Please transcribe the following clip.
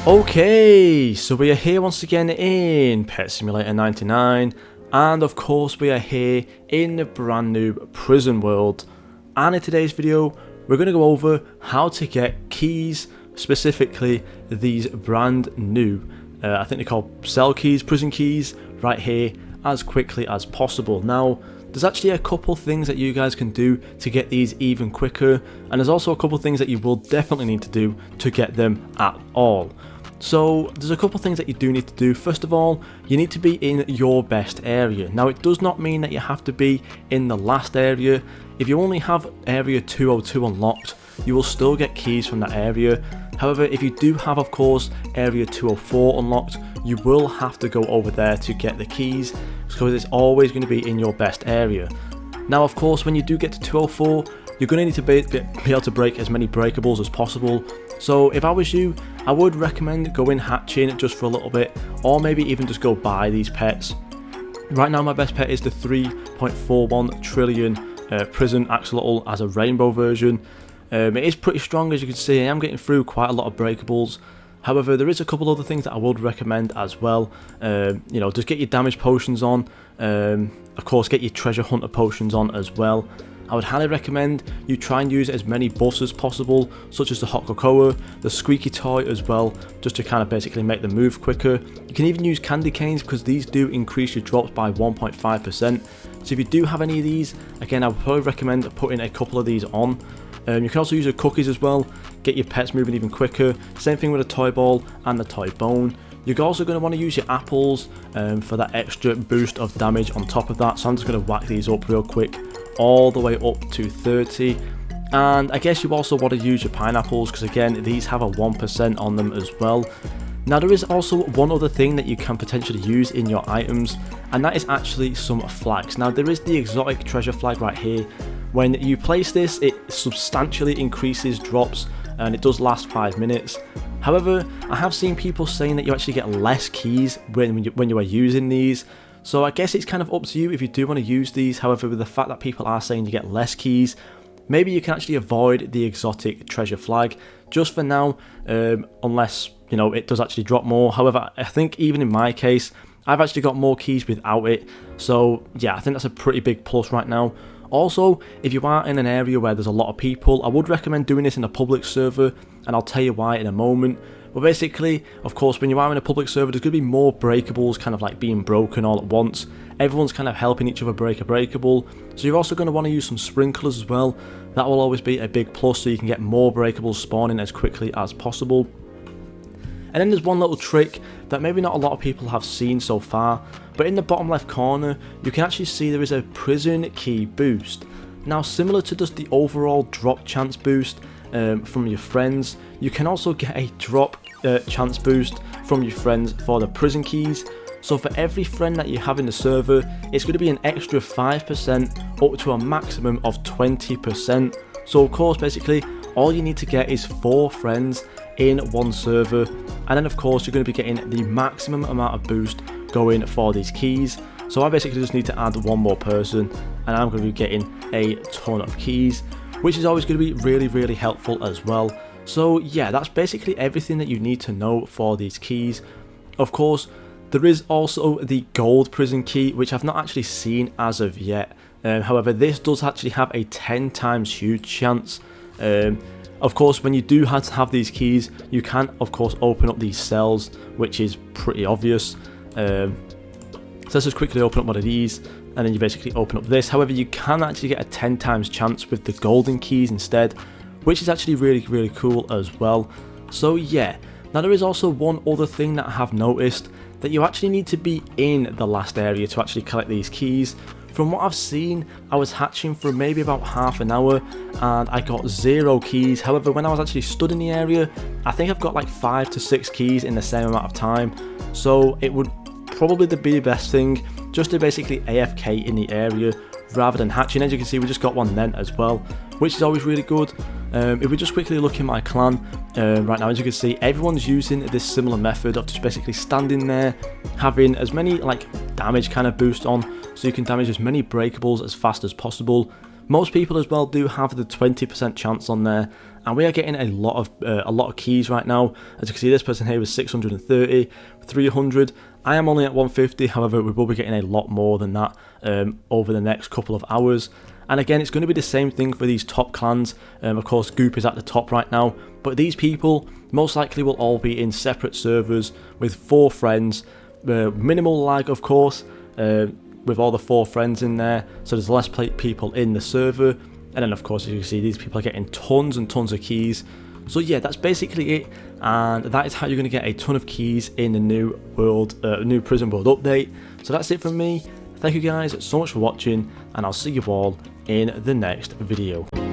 Okay, so we are here once again in Pet Simulator 99, and of course we are here in the brand new prison world. And in today's video we're going to go over how to get keys, specifically these brand new I think they're called cell keys, prison keys, right here as quickly as possible. Now there's actually a couple things that you guys can do to get these even quicker, and there's also a couple things that you will definitely need to do to get them at all. So there's a couple things that you do need to do. First of all, you need to be in your best area. Now it does not mean that you have to be in the last area. If you only have area 202 unlocked, you will still get keys from that area. However, if you do have, of course, area 204 unlocked, you will have to go over there to get the keys, because it's always going to be in your best area. Now of course, when you do get to 204, you're going to need to be able to break as many breakables as possible. So if I was you, I would recommend going hatching just for a little bit, or maybe even just go buy these pets. Right now my best pet is the 3.41 trillion prison axolotl as a rainbow version. It is pretty strong, as you can see. I am getting through quite a lot of breakables. However, there is a couple other things that I would recommend as well. You know, just get your damage potions on. Of course, get your treasure hunter potions on as well. I would highly recommend you try and use as many buffs as possible, such as the hot cocoa, the squeaky toy as well, just to kind of basically make them move quicker. You can even use candy canes, because these do increase your drops by 1.5%. So if you do have any of these, again I would probably recommend putting a couple of these on. You can also use your cookies as well, get your pets moving even quicker. Same thing with a toy ball and the toy bone. You're also going to want to use your apples for that extra boost of damage on top of that. So I'm just going to whack these up real quick, all the way up to 30. And I guess you also want to use your pineapples, because again these have a 1% on them as well. Now there is also one other thing that you can potentially use in your items, and that is actually some flags. Now there is the exotic treasure flag right here. When you place this, it substantially increases drops, and it does last 5 minutes. However, I have seen people saying that you actually get less keys when you are using these. So I guess it's kind of up to you if you do want to use these. However, with the fact that people are saying you get less keys, maybe you can actually avoid the exotic treasure flag just for now, unless you know it does actually drop more. However, I think even in my case, I've actually got more keys without it. So yeah, I think that's a pretty big plus right now. Also, if you are in an area where there's a lot of people, I would recommend doing this in a public server, and I'll tell you why in a moment. But basically, of course, when you are in a public server, there's going to be more breakables kind of like being broken all at once. Everyone's kind of helping each other break a breakable. So you're also going to want to use some sprinklers as well. That will always be a big plus, so you can get more breakables spawning as quickly as possible. And then there's one little trick that maybe not a lot of people have seen so far, but in the bottom left corner you can actually see there is a prison key boost. Now similar to just the overall drop chance boost from your friends, you can also get a drop chance boost from your friends for the prison keys. So for every friend that you have in the server, it's going to be an extra 5% up to a maximum of 20%. So of course basically all you need to get is 4 friends in one server, and then of course you're going to be getting the maximum amount of boost going for these keys. So I basically just need to add one more person, and I'm going to be getting a ton of keys, which is always going to be really helpful as well. So yeah, that's basically everything that you need to know for these keys. Of course, there is also the gold prison key, which I've not actually seen as of yet. However, this does actually have a 10 times huge chance. Of course, when you do have to have these keys, you can of course open up these cells, which is pretty obvious. So let's just quickly open up one of these, and then you basically open up this. However, you can actually get a 10 times chance with the golden keys instead, which is actually really cool as well. So yeah, now there is also one other thing that I have noticed, that you actually need to be in the last area to actually collect these keys. From what I've seen, I was hatching for maybe about half an hour and I got 0 keys. However, when I was actually stood in the area, I think I've got like 5 to 6 keys in the same amount of time. So it would probably be the best thing just to basically AFK in the area rather than hatching. As you can see, we just got one then as well, which is always really good. If we just quickly look in my clan, right now as you can see, everyone's using this similar method of just basically standing there, having as many like damage kind of boost on, so you can damage as many breakables as fast as possible. Most people as well do have the 20% chance on there, and we are getting a lot of keys right now. As you can see, this person here was 630, 300. I am only at 150, however we will be getting a lot more than that over the next couple of hours. And again, it's going to be the same thing for these top clans. Of course, Goop is at the top right now, but these people most likely will all be in separate servers with 4 friends. Minimal lag, of course, with all the 4 friends in there, so there's less people in the server. And then of course, as you can see, these people are getting tons and tons of keys. So yeah, that's basically it, and that is how you're going to get a ton of keys in the new prison world update. So that's it from me. Thank you guys so much for watching, and I'll see you all in the next video.